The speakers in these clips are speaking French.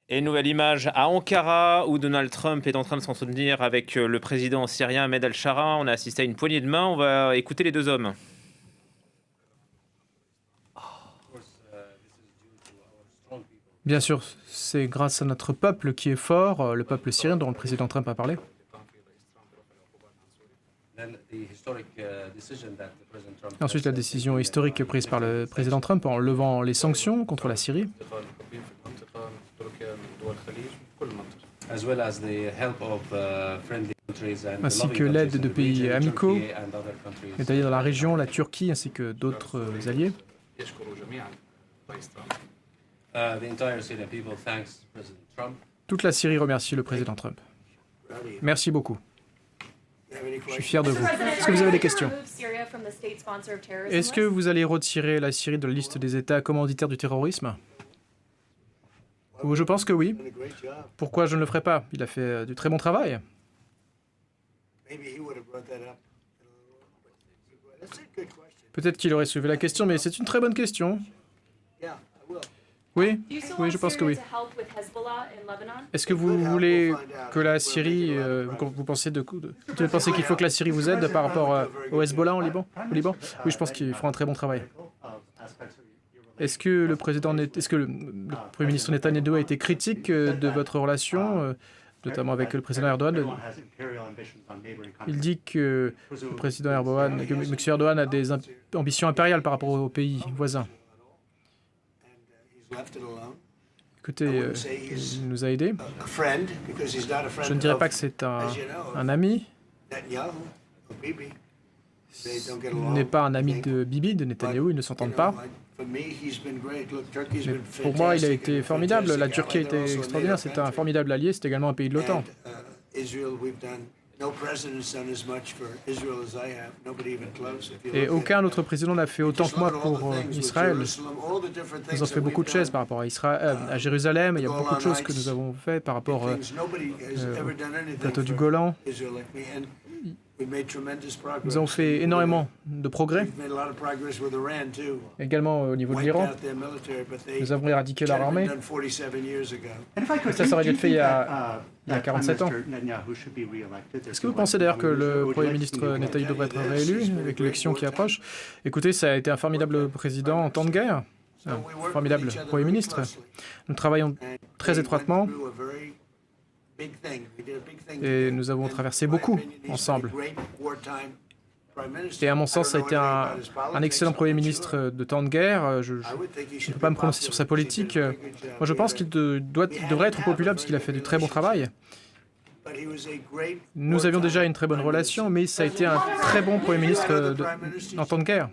Et nouvelle image à Ankara, où Donald Trump est en train de s'entretenir avec le président syrien Ahmed al-Shara. On a assisté à une poignée de main. On va écouter les deux hommes. Bien sûr, c'est grâce à notre peuple qui est fort, le peuple syrien dont le président Trump a parlé. Ensuite, la décision historique prise par le président Trump en levant les sanctions contre la Syrie, ainsi que l'aide de pays amicaux, c'est-à-dire dans la région, la Turquie ainsi que d'autres alliés. Toute la Syrie remercie le président Trump. Merci beaucoup. Je suis fier de vous. Est-ce que vous avez des questions? Est-ce que vous allez retirer la Syrie de la liste des États commanditaires du terrorisme? Je pense que oui. Pourquoi je ne le ferai pas? Il a fait du très bon travail. Peut-être qu'il aurait soulevé la question, mais c'est une très bonne question. Oui, oui, je pense que oui. Est-ce que vous voulez que la Syrie, vous pensez qu'il faut que la Syrie vous aide par rapport au Hezbollah au Liban? Oui, je pense qu'ils feront un très bon travail. Est-ce que le Premier ministre Netanyahou a été critique de votre relation, notamment avec le président Erdogan? Il dit que le président Erdogan, que M. Erdogan a des ambitions impériales par rapport aux pays voisins. Écoutez, il nous a aidés. Je ne dirais pas que c'est un ami. Il n'est pas un ami de Bibi, de Netanyahou, ils ne s'entendent pas. Mais pour moi, il a été formidable. La Turquie a été extraordinaire. C'est un formidable allié. C'est également un pays de l'OTAN. Et aucun autre président n'a fait autant que moi pour Israël. Nous avons fait beaucoup de choses par rapport à Israël, à Jérusalem. Il y a beaucoup de choses que nous avons fait par rapport au plateau du Golan. Nous avons fait énormément de progrès, également au niveau de l'Iran. Nous avons éradiqué leur armée. Ça aurait dû être fait il y a 47 ans. Est-ce que vous pensez d'ailleurs que le Premier ministre Netanyahou devrait être réélu avec l'élection qui approche? Écoutez, ça a été un formidable président en temps de guerre, un formidable Premier ministre. Nous travaillons très étroitement. Et nous avons traversé beaucoup ensemble. Et à mon sens, ça a été un excellent Premier ministre de temps de guerre. Je ne peux pas me prononcer sur sa politique. Moi, je pense qu'il devrait être populaire parce qu'il a fait du très bon travail. Nous avions déjà une très bonne relation, mais ça a été un très bon Premier ministre en temps de guerre.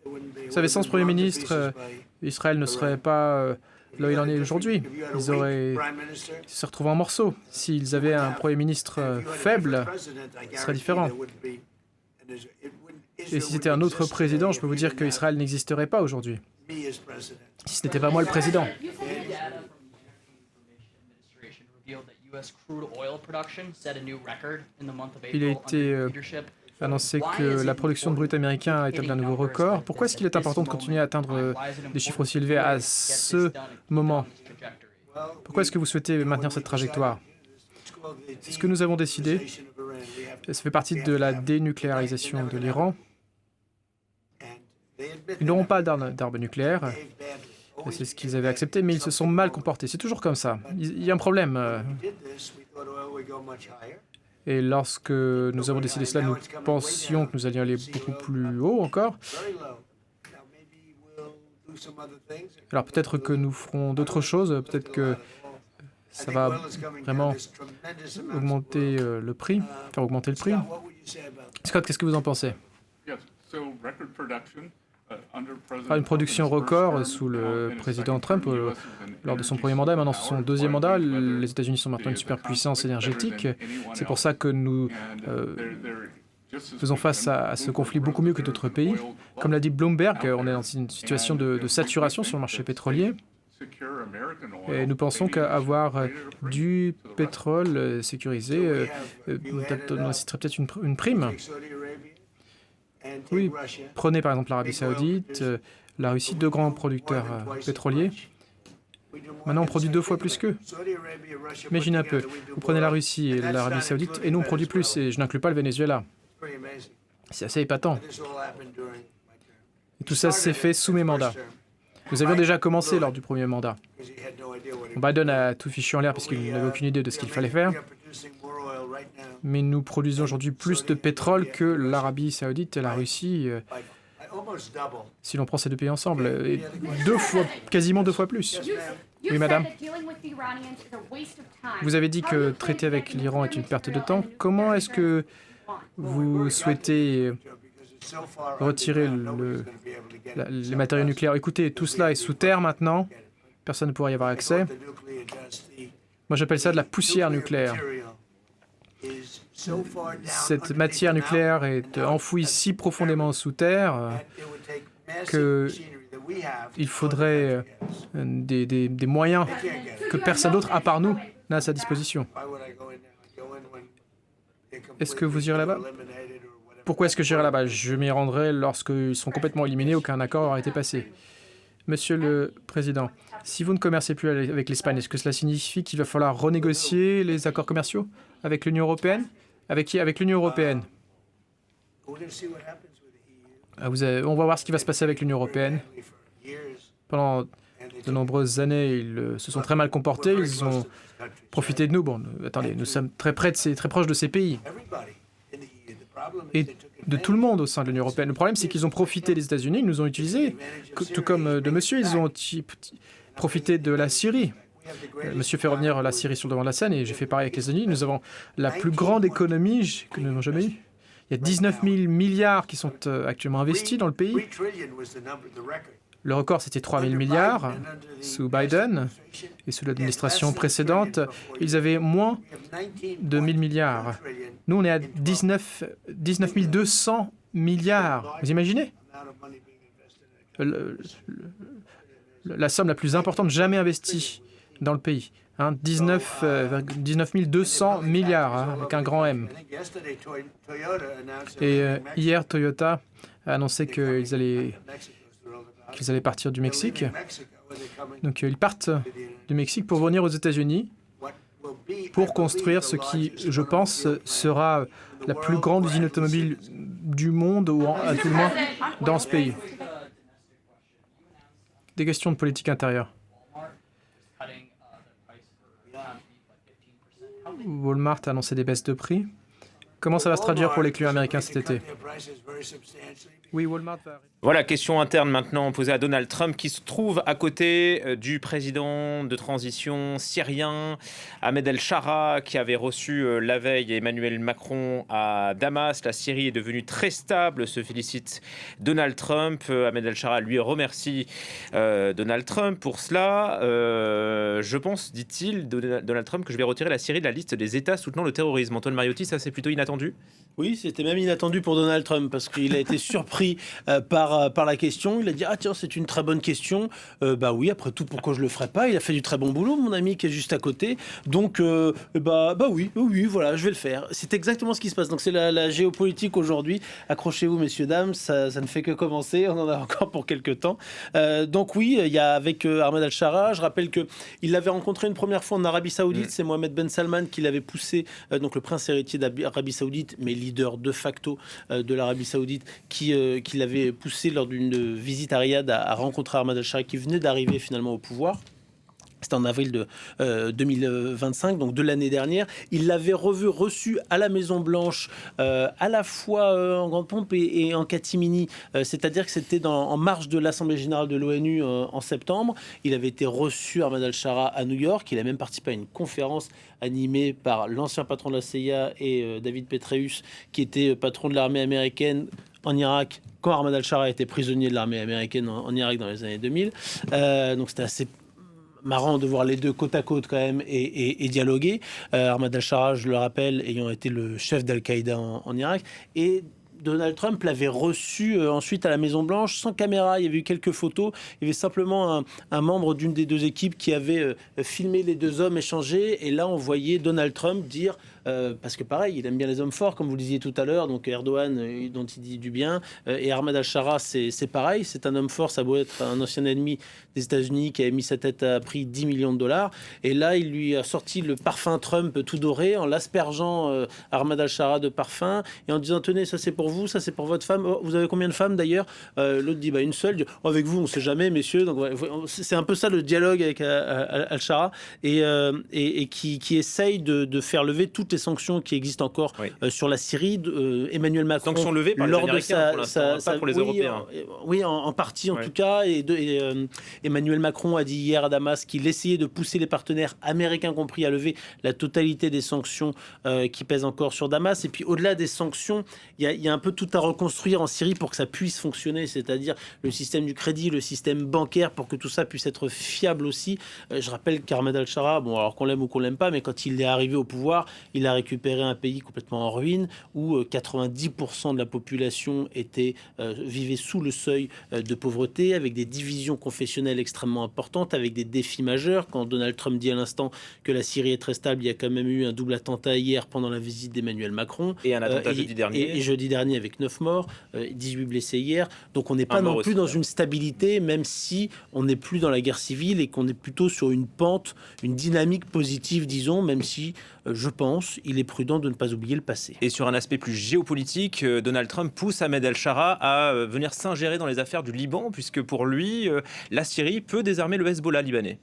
Vous savez, sans ce Premier ministre, Israël ne serait pas là où il en est aujourd'hui. Ils se retrouvent en morceaux. S'ils avaient un Premier ministre faible, ce serait différent. Et si c'était un autre président, je peux vous dire qu'Israël n'existerait pas aujourd'hui. Si ce n'était pas moi le président. Il a été annoncé que la production de brut américain a établi un nouveau record. Pourquoi est-ce qu'il est important de continuer à atteindre des chiffres aussi élevés à ce moment? Pourquoi est-ce que vous souhaitez maintenir cette trajectoire? C'est ce que nous avons décidé. Ça fait partie de la dénucléarisation de l'Iran. Ils n'auront pas d'armes nucléaires. C'est ce qu'ils avaient accepté, mais ils se sont mal comportés. C'est toujours comme ça. Il y a un problème. Et lorsque nous avons décidé cela, nous pensions que nous allions aller beaucoup plus haut encore. Alors peut-être que nous ferons d'autres choses, peut-être que ça va vraiment augmenter le prix, faire augmenter le prix. Scott, qu'est-ce que vous en pensez? Une production record sous le président Trump lors de son premier mandat. Maintenant, c'est son deuxième mandat. Les États-Unis sont maintenant une superpuissance énergétique. C'est pour ça que nous faisons face à ce conflit beaucoup mieux que d'autres pays. Comme l'a dit Bloomberg, on est dans une situation de saturation sur le marché pétrolier. Et nous pensons qu'avoir du pétrole sécurisé nécessiterait peut-être une prime. Oui, prenez par exemple l'Arabie Saoudite, la Russie, deux grands producteurs pétroliers. Maintenant, on produit 2 fois plus qu'eux. Imaginez un peu, vous prenez la Russie et l'Arabie Saoudite, et nous, on produit plus, et je n'inclus pas le Venezuela. C'est assez épatant. Et tout ça s'est fait sous mes mandats. Nous avions déjà commencé lors du premier mandat. Biden a tout fichu en l'air parce qu'il n'avait aucune idée de ce qu'il fallait faire. Mais nous produisons aujourd'hui plus de pétrole que l'Arabie Saoudite et la Russie, si l'on prend ces 2 pays ensemble. Et quasiment 2 fois plus. Oui, madame. Vous avez dit que traiter avec l'Iran est une perte de temps. Comment est-ce que vous souhaitez retirer les matériaux nucléaires? Écoutez, tout cela est sous terre maintenant. Personne ne pourra y avoir accès. Moi, j'appelle ça de la poussière nucléaire. Cette matière nucléaire est enfouie si profondément sous terre qu'il faudrait des moyens que personne d'autre, à part nous, n'a à sa disposition. Est-ce que vous irez là-bas? Pourquoi est-ce que j'irai là-bas? Je m'y rendrai lorsqu'ils seront complètement éliminés, aucun accord aura été passé. Monsieur le Président, si vous ne commercez plus avec l'Espagne, est-ce que cela signifie qu'il va falloir renégocier les accords commerciaux avec l'Union européenne? Avec qui? Avec l'Union européenne. On va voir ce qui va se passer avec l'Union européenne. Pendant de nombreuses années, ils se sont très mal comportés, ils ont profité de nous. Bon, attendez, nous sommes très proches de ces pays. Et de tout le monde au sein de l'Union européenne. Le problème, c'est qu'ils ont profité des États-Unis, ils nous ont utilisés, tout comme de monsieur, ils ont profité de la Syrie. Monsieur fait revenir la Syrie sur le devant de la scène, et j'ai fait pareil avec les États-Unis. Nous avons la plus grande économie que nous n'avons jamais eue. Il y a 19 000 milliards qui sont actuellement investis dans le pays. Le record, c'était 3 000 milliards sous Biden, et sous l'administration précédente, ils avaient moins de 1 000 milliards. Nous, on est à 19 200 milliards. Vous imaginez? La somme la plus importante jamais investie dans le pays. 19 200 milliards, avec un grand M. Et hier, Toyota a annoncé qu'ils allaient partir du Mexique. Donc ils partent du Mexique pour venir aux États-Unis pour construire ce qui, je pense, sera la plus grande usine automobile du monde, ou à tout le moins dans ce pays. Des questions de politique intérieure. Walmart a annoncé des baisses de prix. Comment ça va se traduire pour les clients américains cet été? Oui, Walmart va... Voilà, question interne maintenant posée à Donald Trump, qui se trouve à côté du président de transition syrien, Ahmed El-Shara, qui avait reçu la veille Emmanuel Macron à Damas. La Syrie est devenue très stable, se félicite Donald Trump. Ahmed El-Shara lui remercie Donald Trump pour cela. Je pense, dit-il, Donald Trump, que je vais retirer la Syrie de la liste des États soutenant le terrorisme. Antoine Mariotti, ça c'est plutôt inattendu? Oui, c'était même inattendu pour Donald Trump, parce qu'il a été surpris par la question. Il a dit « Ah tiens, c'est une très bonne question. Bah oui, après tout, pourquoi je le ferais pas? Il a fait du très bon boulot, mon ami qui est juste à côté. Donc, oui, voilà, je vais le faire. » C'est exactement ce qui se passe. Donc c'est la géopolitique aujourd'hui. Accrochez-vous, messieurs, dames, ça ne fait que commencer. On en a encore pour quelques temps. Donc oui, il y a avec Ahmed Al-Shara, je rappelle qu'il l'avait rencontré une première fois en Arabie Saoudite. C'est Mohamed Ben Salman qui l'avait poussé, donc le prince héritier d'Arabie Saoudite, mais leader de facto de l'Arabie Saoudite, qui l'avait poussé lors d'une visite à Riyad à rencontrer Ahmed Al-Shara, qui venait d'arriver finalement au pouvoir. C'était en avril de 2025, donc de l'année dernière. Il l'avait reçu à la Maison-Blanche, à la fois en grande pompe et en catimini. C'est-à-dire que c'était en marge de l'Assemblée générale de l'ONU en septembre. Il avait été reçu, Ahmed Al-Shara, à New York. Il a même participé à une conférence animée par l'ancien patron de la CIA et David Petraeus, qui était patron de l'armée américaine en Irak, quand Ahmed Al-Shara était prisonnier de l'armée américaine en Irak dans les années 2000. Donc c'était assez marrant de voir les deux côte à côte quand même et dialoguer. Ahmed Al-Shara, je le rappelle, ayant été le chef d'Al-Qaïda en Irak. Et Donald Trump l'avait reçu ensuite à la Maison-Blanche sans caméra. Il y avait eu quelques photos. Il y avait simplement un membre d'une des deux équipes qui avait filmé les deux hommes échanger. Et là, on voyait Donald Trump dire parce que pareil, il aime bien les hommes forts, comme vous le disiez tout à l'heure, donc Erdogan, dont il dit du bien, et Ahmed al-Shara, c'est pareil, c'est un homme fort, ça doit être un ancien ennemi des États-Unis qui avait mis sa tête à prix 10 millions de dollars, et là, il lui a sorti le parfum Trump tout doré, en l'aspergeant Ahmed al-Shara de parfum, et en disant, tenez, ça c'est pour vous, ça c'est pour votre femme. Oh, vous avez combien de femmes d'ailleurs? L'autre dit, bah une seule. Dit, oh, avec vous, on sait jamais, messieurs. Donc ouais, c'est un peu ça le dialogue avec al-Shara, et qui essaye de faire lever toutes les sanctions qui existent encore sur la Syrie. Emmanuel Macron, sanctions levées par les Américains pour l'instant, pas pour les Européens. Oui, en partie en tout cas. Et Emmanuel Macron a dit hier à Damas qu'il essayait de pousser les partenaires américains compris à lever la totalité des sanctions qui pèsent encore sur Damas. Et puis au-delà des sanctions, il y a un peu tout à reconstruire en Syrie pour que ça puisse fonctionner, c'est-à-dire le système du crédit, le système bancaire, pour que tout ça puisse être fiable aussi. Je rappelle qu'Ahmed al-Shara, bon, alors qu'on l'aime ou qu'on l'aime pas, mais quand il est arrivé au pouvoir, il a récupéré un pays complètement en ruine où 90% de la population vivait sous le seuil de pauvreté, avec des divisions confessionnelles extrêmement importantes, avec des défis majeurs. Quand Donald Trump dit à l'instant que la Syrie est très stable, il y a quand même eu un double attentat hier pendant la visite d'Emmanuel Macron. Et un attentat jeudi dernier. Et jeudi dernier avec 9 morts, 18 blessés hier. Donc on n'est pas non plus dans une stabilité, même si on n'est plus dans la guerre civile et qu'on est plutôt sur une pente, une dynamique positive, disons, même si, je pense, il est prudent de ne pas oublier le passé. Et sur un aspect plus géopolitique, Donald Trump pousse Ahmed al-Shara à venir s'ingérer dans les affaires du Liban, puisque pour lui, la Syrie peut désarmer le Hezbollah libanais.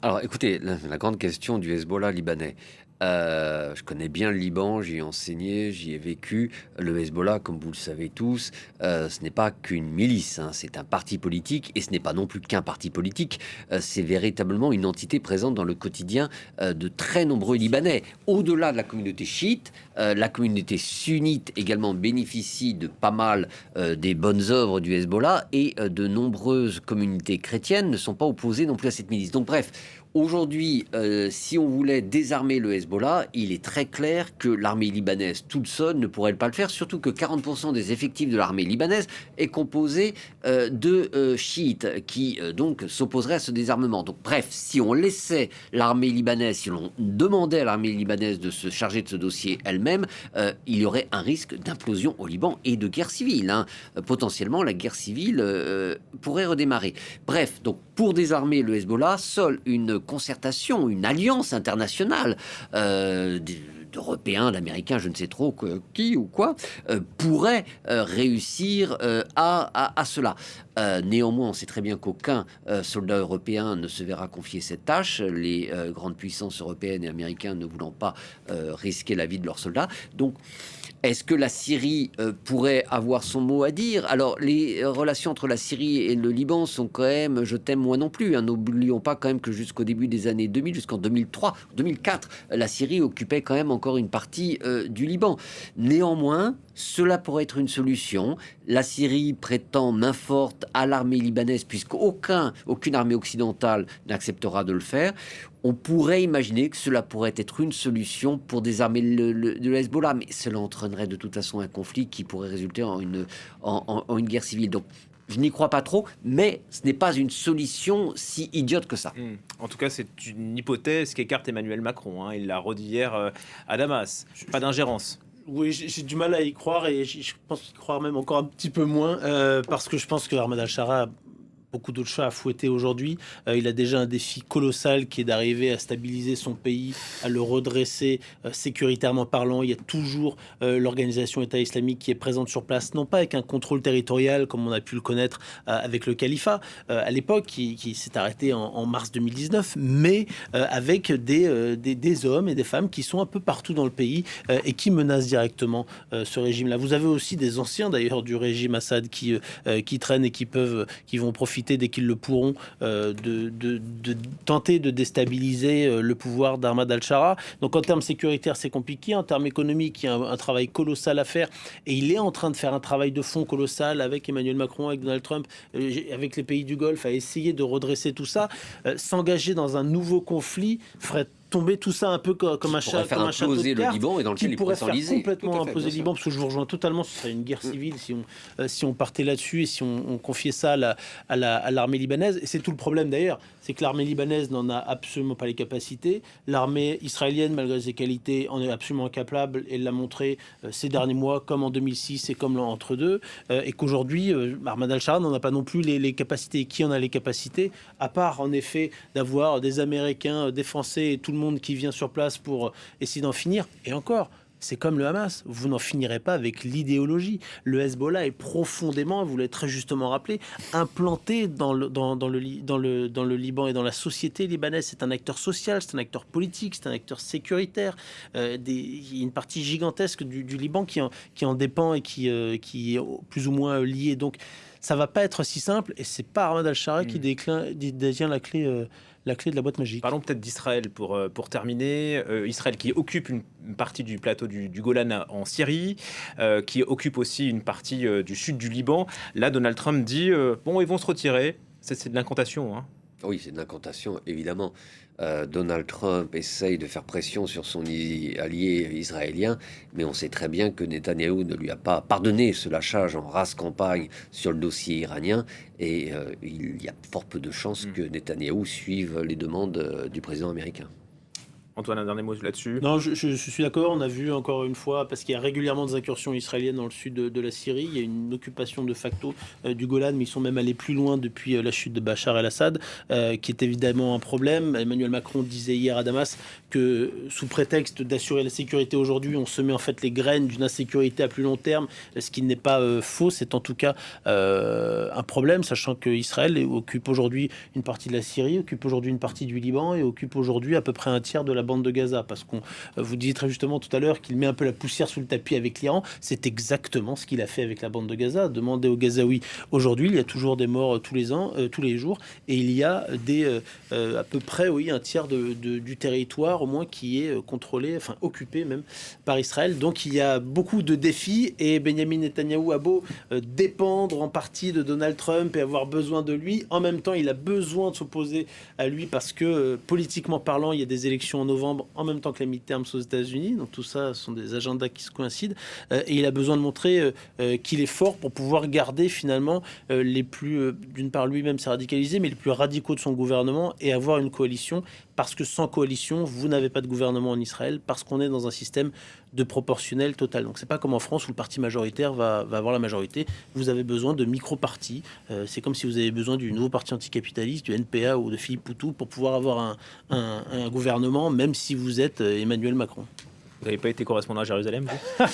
Alors écoutez, la grande question du Hezbollah libanais. Je connais bien le Liban, j'y ai enseigné, j'y ai vécu. Le Hezbollah, comme vous le savez tous, ce n'est pas qu'une milice, hein, c'est un parti politique, et ce n'est pas non plus qu'un parti politique, c'est véritablement une entité présente dans le quotidien de très nombreux Libanais. Au-delà de la communauté chiite, la communauté sunnite également bénéficie de pas mal des bonnes œuvres du Hezbollah, et de nombreuses communautés chrétiennes ne sont pas opposées non plus à cette milice. Donc bref, aujourd'hui, si on voulait désarmer le Hezbollah, il est très clair que l'armée libanaise toute seule ne pourrait pas le faire, surtout que 40% des effectifs de l'armée libanaise est composé de chiites qui donc s'opposeraient à ce désarmement. Donc bref, si on laissait l'armée libanaise, si l'on demandait à l'armée libanaise de se charger de ce dossier elle-même, il y aurait un risque d'implosion au Liban et de guerre civile. Potentiellement, la guerre civile pourrait redémarrer. Bref, donc pour désarmer le Hezbollah, seule une concertation, une alliance internationale d'Européens, d'Américains, je ne sais trop qui ou quoi, pourrait réussir à cela. Néanmoins, on sait très bien qu'aucun soldat européen ne se verra confier cette tâche, les grandes puissances européennes et américaines ne voulant pas risquer la vie de leurs soldats. Donc, est-ce que la Syrie pourrait avoir son mot à dire? Alors, les relations entre la Syrie et le Liban sont quand même, je t'aime moi non plus. N'oublions pas quand même que jusqu'au début des années 2000, jusqu'en 2003, 2004, la Syrie occupait quand même encore une partie du Liban. Néanmoins, cela pourrait être une solution. La Syrie prétend main forte à l'armée libanaise, puisqu'aucune armée occidentale n'acceptera de le faire. On pourrait imaginer que cela pourrait être une solution pour désarmer le Hezbollah, mais cela entraînerait de toute façon un conflit qui pourrait résulter en une guerre civile. Donc, je n'y crois pas trop, mais ce n'est pas une solution si idiote que ça. En tout cas, c'est une hypothèse qu'écarte Emmanuel Macron. Il l'a redit hier à Damas. Pas d'ingérence. Oui, j'ai du mal à y croire, et je pense y croire même encore un petit peu moins, parce que je pense que Ahmed al-Shara beaucoup d'autres chats à fouetter aujourd'hui. Il a déjà un défi colossal qui est d'arriver à stabiliser son pays, à le redresser sécuritairement parlant. Il y a toujours l'organisation État islamique qui est présente sur place, non pas avec un contrôle territorial comme on a pu le connaître avec le califat à l'époque, qui s'est arrêté en mars 2019, mais avec des hommes et des femmes qui sont un peu partout dans le pays et qui menacent directement ce régime-là. Vous avez aussi des anciens d'ailleurs du régime Assad qui traînent et qui vont profiter dès qu'ils le pourront de tenter de déstabiliser le pouvoir d'Ahmed al-Shara. Donc en termes sécuritaires, c'est compliqué. En termes économiques, il y a un travail colossal à faire, et il est en train de faire un travail de fond colossal avec Emmanuel Macron, avec Donald Trump, avec les pays du Golfe, à essayer de redresser tout ça. S'engager dans un nouveau conflit ferait tomber tout ça un peu comme un château de cartes. Imploser le Liban et dans lequel il pourrait s'enliser. Complètement imposer le Liban, parce que je vous rejoins totalement, ce serait une guerre civile si on partait là-dessus et si on confiait ça à l'armée libanaise. Et c'est tout le problème d'ailleurs, c'est que l'armée libanaise n'en a absolument pas les capacités. L'armée israélienne, malgré ses qualités, en est absolument incapable et l'a montré ces derniers mois, comme en 2006 et comme entre deux. Et qu'aujourd'hui, Ahmad al-Shara n'en a pas non plus les capacités. Qui en a les capacités, à part en effet d'avoir des Américains, des Français et tout le monde qui vient sur place pour essayer d'en finir. Et encore, c'est comme le Hamas, vous n'en finirez pas avec l'idéologie. Le Hezbollah est profondément, vous l'avez très justement rappelé, implanté dans le Liban et dans la société libanaise. C'est un acteur social, c'est un acteur politique, c'est un acteur sécuritaire. Il y a une partie gigantesque du Liban qui en dépend et qui est plus ou moins liée. Donc ça va pas être si simple, et c'est pas Ahmad al-Shara qui détient la clé de la boîte magique. Parlons peut-être d'Israël pour terminer. Israël qui occupe une partie du plateau du Golan en Syrie, qui occupe aussi une partie du sud du Liban. Là, Donald Trump dit bon, ils vont se retirer. C'est de l'incantation, hein. Oui, c'est une incantation, évidemment. Donald Trump essaye de faire pression sur son allié israélien, mais on sait très bien que Netanyahou ne lui a pas pardonné ce lâchage en race campagne sur le dossier iranien, et il y a fort peu de chances que Netanyahou suive les demandes du président américain. Antoine, un dernier mot là-dessus? Non, je suis d'accord. On a vu encore une fois, parce qu'il y a régulièrement des incursions israéliennes dans le sud de la Syrie. Il y a une occupation de facto du Golan, mais ils sont même allés plus loin depuis la chute de Bachar el-Assad, qui est évidemment un problème. Emmanuel Macron disait hier à Damas que sous prétexte d'assurer la sécurité aujourd'hui, on semait en fait les graines d'une insécurité à plus long terme, ce qui n'est pas faux. C'est en tout cas un problème, sachant qu'Israël occupe aujourd'hui une partie de la Syrie, occupe aujourd'hui une partie du Liban et occupe aujourd'hui à peu près un tiers de la bande de Gaza, parce qu'on vous disiez très justement tout à l'heure qu'il met un peu la poussière sous le tapis avec l'Iran. C'est exactement ce qu'il a fait avec la bande de Gaza. Demandez aux Gazaouis aujourd'hui, il y a toujours des morts tous les jours, et il y a à peu près un tiers du territoire au moins qui est contrôlé, enfin occupé même par Israël. Donc il y a beaucoup de défis, et Benjamin Netanyahou a beau dépendre en partie de Donald Trump et avoir besoin de lui, en même temps il a besoin de s'opposer à lui parce que politiquement parlant, il y a des élections en novembre en même temps que les midterms aux États-Unis. Donc tout ça, ce sont des agendas qui se coïncident. Et il a besoin de montrer qu'il est fort pour pouvoir garder finalement les plus, d'une part lui-même s'est radicalisé, mais les plus radicaux de son gouvernement, et avoir une coalition. Parce que sans coalition, vous n'avez pas de gouvernement en Israël, parce qu'on est dans un système de proportionnel total. Donc c'est pas comme en France où le parti majoritaire va avoir la majorité. Vous avez besoin de micro-partis. C'est comme si vous avez besoin du nouveau parti anticapitaliste, du NPA ou de Philippe Poutou pour pouvoir avoir un gouvernement, même si vous êtes Emmanuel Macron. Vous n'avez pas été correspondant à Jérusalem, vous